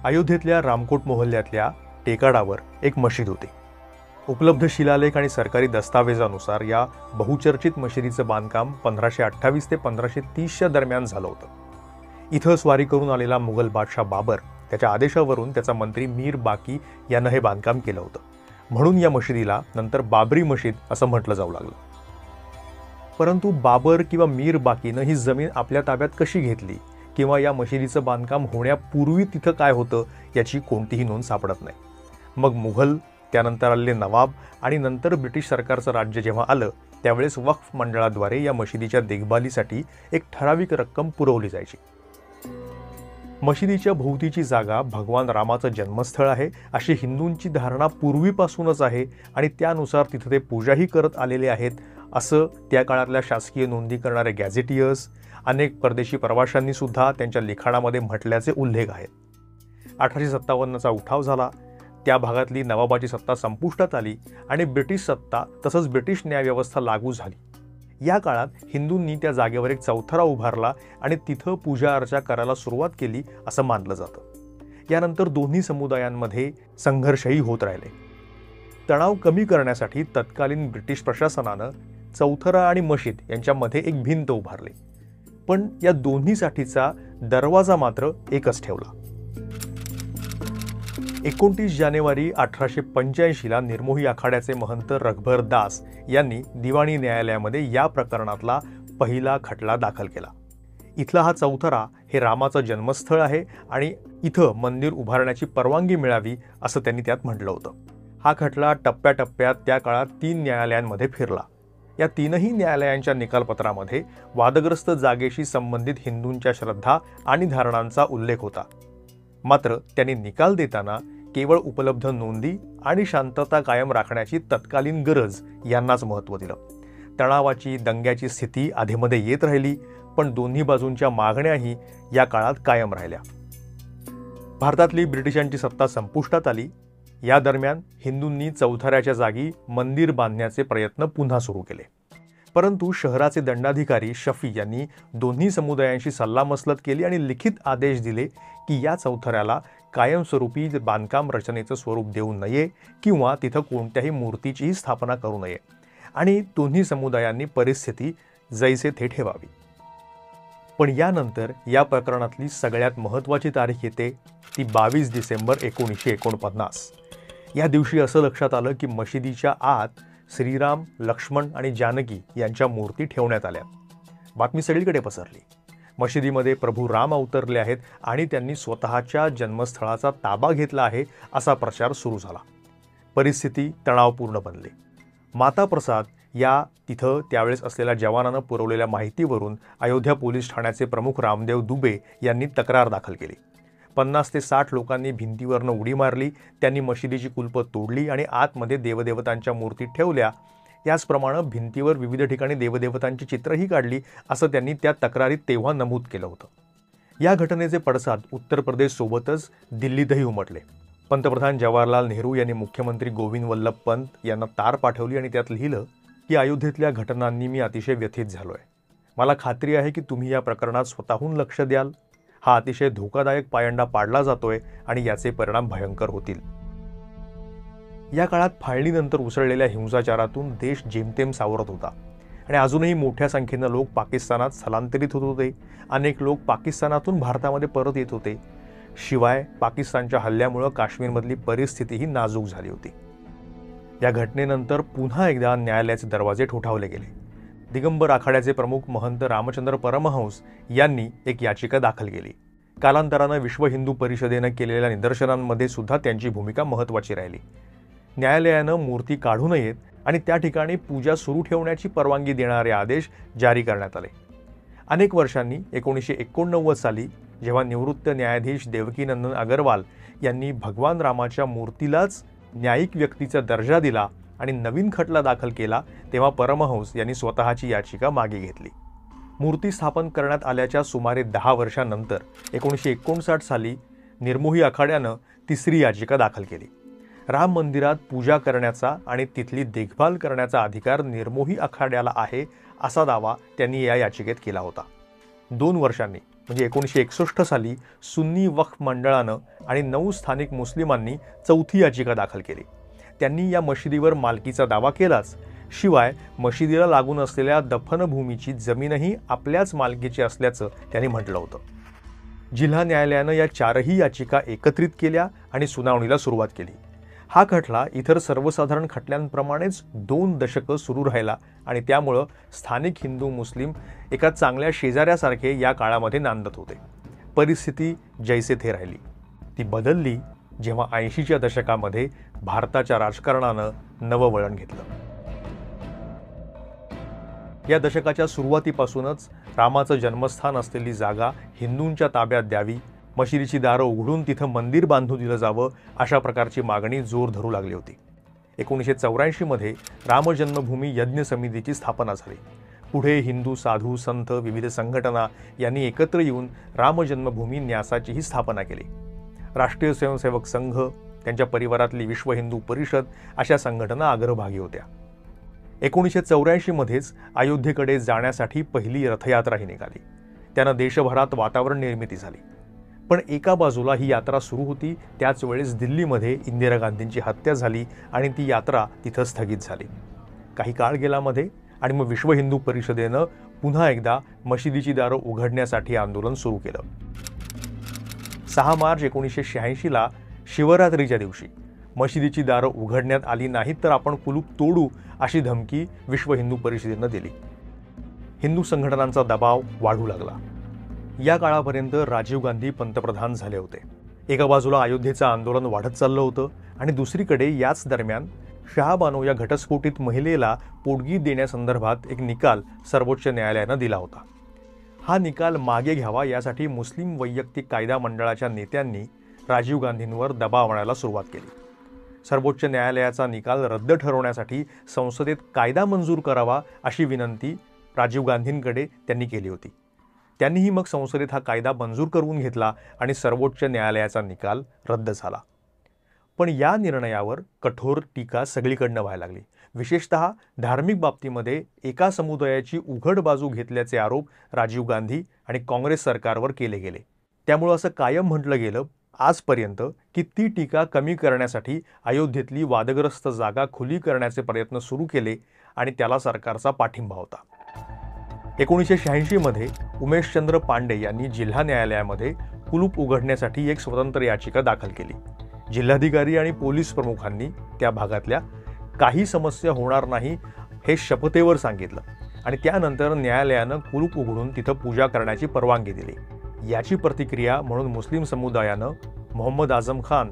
अयोध्येतल्या रामकोट मोहल्ल्यातल्या टेकाडावर एक मशीद होती। उपलब्ध शिलालेख आणि सरकारी दस्तावेजानुसार या बहुचर्चित मशिदीचं बांधकाम 1528 ते 1530च्या दरम्यान झालं होतं। इथं स्वारी करून आलेला मुघल बादशाह बाबर त्याच्या आदेशावरून त्याचा मंत्री मीर बाकी यानं हे बांधकाम केलं होतं, म्हणून या मशिदीला नंतर बाबरी मशीद असं म्हटलं जाऊ लागलं। परंतु बाबर किंवा मीर बाकीनं ही जमीन आपल्या ताब्यात कशी घेतली किंवा या मशिदीचं बांधकाम होण्यापूर्वी तिथं काय होतं याची कोणतीही नोंद सापडत नाही। मग मुघल, त्यानंतर आलेले नवाब आणि नंतर ब्रिटिश सरकारचं राज्य जेव्हा आलं त्यावेळेस वक्फ मंडळाद्वारे या मशिदीच्या देखभालीसाठी एक ठराविक रक्कम पुरवली जायची। मशिदीच्या भोवतीची जागा भगवान रामाचं जन्मस्थळ आहे अशी हिंदूंची धारणा पूर्वीपासूनच आहे आणि त्यानुसार तिथे ते पूजाही करत आलेले आहेत असं त्या काळातल्या शासकीय नोंदी करणारे गॅझेटियर्स, अनेक परदेशी प्रवाशांनी सुद्धा त्यांच्या लिखाणामध्ये म्हटल्याचे उल्लेख आहेत। 1857चा उठाव झाला, त्या भागातली नवाबाची सत्ता संपुष्टात आली आणि ब्रिटिश सत्ता तसंच ब्रिटिश न्यायव्यवस्था लागू झाली। या काळात हिंदूंनी त्या जागेवर एक चौथरा उभारला आणि तिथं पूजा अर्चा करायला सुरुवात केली असं मानलं जातं। यानंतर दोन्ही समुदायांमध्ये संघर्षही होत राहिले। तणाव कमी करण्यासाठी तत्कालीन ब्रिटिश प्रशासनानं चौथरा आणि मशीद यांच्यामध्ये एक भिंत उभारली, पण या दोन्हीसाठीचा दरवाजा मात्र एकच ठेवला। 29 जानेवारी 1885ला निर्मोही आखाड्याचे महंत रघुबर दास यांनी दिवाणी न्यायालयामध्ये या प्रकरणातला पहिला खटला दाखल केला। इथला हा चौथरा हे रामाचं जन्मस्थळ आहे आणि इथं मंदिर उभारण्याची परवानगी मिळावी असं त्यांनी त्यात म्हटलं होतं। हा खटला टप्प्याटप्प्यात त्या काळात 3 न्यायालयांमध्ये फिरला। या 3ही न्यायालयांच्या निकालपत्रामध्ये वादग्रस्त जागेशी संबंधित हिंदूंच्या श्रद्धा आणि धारणांचा उल्लेख होता, मात्र त्यांनी निकाल देताना केवळ उपलब्ध नोंदी आणि शांतता कायम राखण्याची तत्कालीन गरज यांनाच महत्त्व दिलं। तणावाची, दंग्याची स्थिती आधीमध्ये येत राहिली, पण दोन्ही बाजूंच्या मागण्याही या काळात कायम राहिल्या। भारतातली ब्रिटिशांची सत्ता संपुष्टात आली। या दरम्यान हिंदूंनी चौथऱ्याच्या जागी मंदिर बांधण्याचे प्रयत्न पुन्हा सुरू केले, परंतु शहराचे दंडाधिकारी शफी यांनी दोन्ही समुदायांशी सल्लामसलत केली आणि लिखित आदेश दिले की या चौथऱ्याला कायमस्वरूपी बांधकाम रचनेचं स्वरूप देऊ नये किंवा तिथं कोणत्याही मूर्तीचीही स्थापना करू नये आणि दोन्ही समुदायांनी परिस्थिती जैसे थे ठेवावी। पण यानंतर या प्रकरणातली सगळ्यात महत्त्वाची तारीख येते, ती 22 डिसेंबर 1949। या दिवशी असं लक्षात आलं की मशिदीच्या आत श्रीराम, लक्ष्मण आणि जानकी यांच्या मूर्ती ठेवण्यात आल्या। बातमी सगळीकडे पसरली। मशिदीमध्ये प्रभू राम अवतरले आहेत आणि त्यांनी स्वतःच्या जन्मस्थळाचा ताबा घेतला आहे असा प्रचार सुरू झाला। परिस्थिती तणावपूर्ण बनली। माता प्रसाद या तिथं त्यावेळेस असलेल्या जवानानं पुरवलेल्या माहितीवरून अयोध्या पोलीस ठाण्याचे प्रमुख रामदेव दुबे यांनी तक्रार दाखल केली। 50 ते 60 लोकांनी भिंतीवरनं उडी मारली, त्यांनी मशिदीची कुलपं तोडली आणि आतमध्ये देवदेवतांच्या मूर्ती ठेवल्या। याचप्रमाणे भिंतीवर विविध ठिकाणी देवदेवतांची चित्रही काढली असं त्यांनी त्या तक्रारीत तेव्हा नमूद केलं होतं। या घटनेचे पडसाद उत्तर प्रदेश सोबतच दिल्लीतही उमटले। पंतप्रधान जवाहरलाल नेहरू यांनी मुख्यमंत्री गोविंद वल्लभ पंत यांना तार पाठवली आणि त्यात लिहिलं की अयोध्येतल्या घटनांनी मी अतिशय व्यथित झालोय। मला खात्री आहे की तुम्ही या प्रकरणात स्वतःहून लक्ष द्याल। हा अतिशय धोकादायक पायंडा पाडला जातोय आणि याचे परिणाम भयंकर होतील। या काळात फाळणीनंतर उसळलेल्या हिंसाचारातून देश जेमतेम सावरत होता आणि अजूनही मोठ्या संख्येनं लोक पाकिस्तानात स्थलांतरित होत होते। अनेक लोक पाकिस्तानातून भारतामध्ये परत येत होते। शिवाय पाकिस्तानच्या हल्ल्यामुळे काश्मीरमधली परिस्थितीही नाजूक झाली होती। या घटनेनंतर पुन्हा एकदा न्यायालयाचे दरवाजे ठोठावले गेले। दिगंबर आखाड्याचे प्रमुख महंत रामचंद्र परमहंस यांनी एक याचिका दाखल केली। कालांतरानं विश्व हिंदू परिषदेनं केलेल्या निदर्शनांमध्ये सुद्धा त्यांची भूमिका महत्त्वाची राहिली। न्यायालयानं मूर्ती काढू नयेत आणि त्या ठिकाणी पूजा सुरू ठेवण्याची परवानगी देणारे आदेश जारी करण्यात आले। अनेक वर्षांनी 1989 साली जेव्हा निवृत्त न्यायाधीश देवकीनंदन अगरवाल यांनी भगवान रामाच्या मूर्तीलाच न्यायिक व्यक्तीचा दर्जा दिला आणि नवीन खटला दाखल केला, तेव्हा परमहंस यांनी स्वतःची याचिका मागे घेतली। मूर्ती स्थापन करण्यात आल्याच्या सुमारे 10 वर्षांनंतर 1959 साली निर्मोही आखाड्यानं तिसरी याचिका दाखल केली। राम मंदिरात पूजा करण्याचा आणि तिथली देखभाल करण्याचा अधिकार निर्मोही आखाड्याला आहे असा दावा त्यांनी या याचिकेत केला होता। 2 वर्षांनी म्हणजे 1961 साली सुन्नी वक्फ मंडळानं आणि 9 स्थानिक मुस्लिमांनी चौथी याचिका दाखल केली. त्यांनी या मशिदीवर मालकीचा दावा केलाच, शिवाय मशिदीला लागून असलेल्या दफनभूमीची जमीनही आपल्याच मालकीची असल्याचं त्यांनी म्हटलं होतं. जिल्हा न्यायालयानं या 4ही याचिका एकत्रित केल्या आणि सुनावणीला सुरुवात केली. हा खटला इतर सर्वसाधारण खटल्यांप्रमाणेच 2 दशकं सुरू राहिला आणि त्यामुळं स्थानिक हिंदू मुस्लिम एका चांगल्या शेजाऱ्यासारखे या काळामध्ये नांदत होते. परिस्थिती जैसे थे राहिली. ती बदलली जेव्हा 80च्या दशकामध्ये भारताच्या राजकारणानं नवं वळण घेतलं. या दशकाच्या सुरुवातीपासूनच रामाचं जन्मस्थान असलेली जागा हिंदूंच्या ताब्यात द्यावी, मशिदीची दारं उघडून तिथं मंदिर बांधून दिलं जावं, अशा प्रकारची मागणी जोर धरू लागली होती. 1984 मध्ये राम जन्मभूमी यज्ञ समितीची स्थापना झाली. पुढे हिंदू साधू, संत, विविध संघटना यांनी एकत्र येऊन राम जन्मभूमी न्यासाचीही स्थापना केली. राष्ट्रीय स्वयंसेवक संघ, त्यांच्या परिवारातली विश्व हिंदू परिषद अशा संघटना अग्रभागी होत्या. 1984 मध्येच अयोध्येकडे जाण्यासाठी पहिली रथयात्राही निघाली. त्यानं देशभरात वातावरण निर्मिती झाली. पण एका बाजूला ही यात्रा सुरू होती, त्याच वेळेस दिल्लीमध्ये इंदिरा गांधींची हत्या झाली आणि ती यात्रा तिथं स्थगित झाली. काही काळ गेला मध्ये आणि मग विश्व हिंदू परिषदेनं पुन्हा एकदा मशिदीची दारं उघडण्यासाठी आंदोलन सुरू केलं. 6 मार्च 1986ला शिवरात्रीच्या दिवशी मशिदीची दारं उघडण्यात आली नाहीत तर आपण कुलूप तोडू अशी धमकी विश्व हिंदू परिषदेनं दिली. हिंदू संघटनांचा दबाव वाढू लागला. या काळापर्यंत राजीव गांधी पंतप्रधान झाले होते. एका बाजूला अयोध्येचं आंदोलन वाढत चाललं होतं आणि दुसरीकडे याच दरम्यान शहाबानो या घटस्फोटित महिलेला पोटगी देण्यासंदर्भात एक निकाल सर्वोच्च न्यायालयानं दिला होता. हा निकाल मागे घ्यावा यासाठी मुस्लिम वैयक्तिक कायदा मंडळाच्या नेत्यांनी राजीव गांधींवर दबाव आणायला सुरुवात केली. सर्वोच्च न्यायालयाचा निकाल रद्द ठरवण्यासाठी संसदेत कायदा मंजूर करावा अशी विनंती राजीव गांधींकडे त्यांनी केली होती. त्यांनीही मग संसदेत हा कायदा मंजूर करून घेतला आणि सर्वोच्च न्यायालयाचा निकाल रद्द झाला. पण या निर्णयावर कठोर टीका सगळीकडनं व्हायला लागली. विशेषतः धार्मिक बाबतीमध्ये एका समुदायाची उघड बाजू घेतल्याचे आरोप राजीव गांधी आणि काँग्रेस सरकारवर केले गेले. त्यामुळे असं कायम म्हटलं गेलं आजपर्यंत की ती टीका कमी करण्यासाठी अयोध्येतली वादग्रस्त जागा खुली करण्याचे प्रयत्न सुरू केले आणि त्याला सरकारचा पाठिंबा होता. 1986 मध्ये उमेशचंद्र पांडे यांनी जिल्हा न्यायालयामध्ये कुलूप उघडण्यासाठी एक स्वतंत्र याचिका दाखल केली. जिल्हाधिकारी आणि पोलीस प्रमुखांनी त्या भागातल्या काही समस्या होणार नाही हे शपथेवर सांगितलं आणि त्यानंतर न्यायालयानं कुलूप उघडून तिथं पूजा करण्याची परवानगी दिली. याची प्रतिक्रिया म्हणून मुस्लिम समुदायानं मोहम्मद आझम खान